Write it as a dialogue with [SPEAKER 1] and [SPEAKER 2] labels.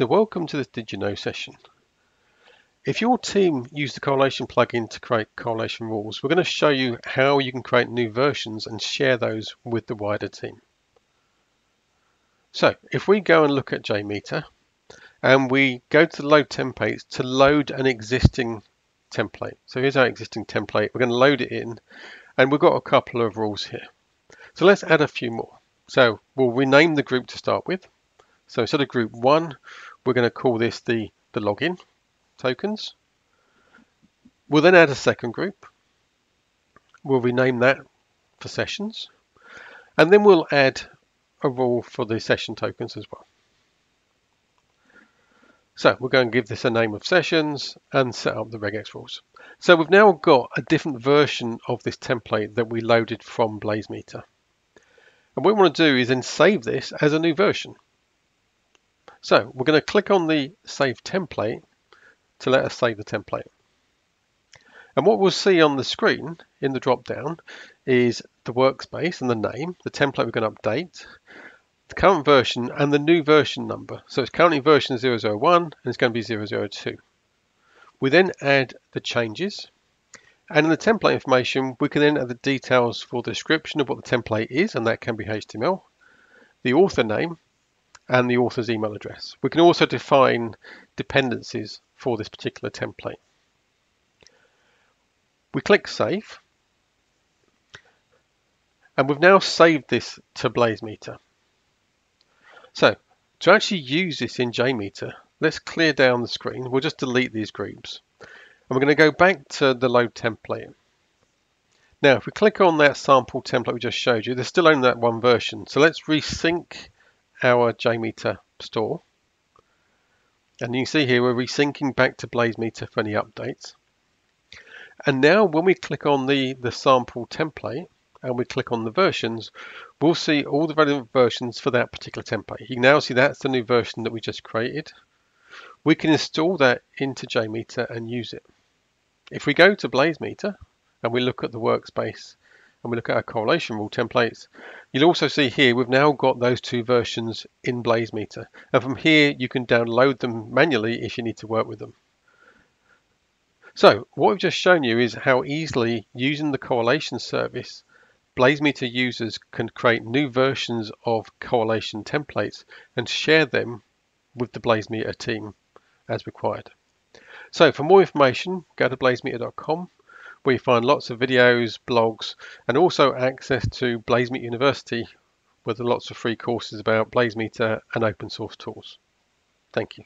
[SPEAKER 1] So welcome to this Did You Know session. If your team used the correlation plugin to create correlation rules, we're going to show you how you can create new versions and share those with the wider team. So if we go and look at JMeter and we go to the load templates to load an existing template. So here's our existing template. We're going to load it in and we've got a couple of rules here. So let's add a few more. So we'll rename the group to start with. So instead of group 1, we're going to call this the login tokens. We'll then add a second group. We'll rename that for sessions. And then we'll add a rule for the session tokens as well. So we're going to give this a name of sessions and set up the regex rules. So we've now got a different version of this template that we loaded from BlazeMeter. And what we want to do is then save this as a new version. So we're going to click on the Save Template to let us save the template. And what we'll see on the screen in the drop down is the workspace and the name, the template we're going to update, the current version and the new version number. So it's currently version 001 and it's going to be 002. We then add the changes, and in the template information we can then add the details for the description of what the template is, and that can be HTML, the author name and the author's email address. We can also define dependencies for this particular template. We click Save, and we've now saved this to BlazeMeter. So to actually use this in JMeter, let's clear down the screen. We'll just delete these groups. And we're going to go back to the load template. Now, if we click on that sample template we just showed you, there's still only that one version. So let's resync our JMeter store. And you can see here we're resyncing back to BlazeMeter for any updates. And now when we click on the sample template and we click on the versions, we'll see all the relevant versions for that particular template. You can now see that's the new version that we just created. We can install that into JMeter and use it. If we go to BlazeMeter and we look at the workspace and we look at our correlation rule templates, you'll also see here we've now got those two versions in BlazeMeter. And from here you can download them manually if you need to work with them. So what we've just shown you is how easily, using the correlation service, BlazeMeter users can create new versions of correlation templates and share them with the BlazeMeter team as required. So for more information, go to blazemeter.com, where you find lots of videos, blogs, and also access to BlazeMeter University, with lots of free courses about BlazeMeter and open source tools. Thank you.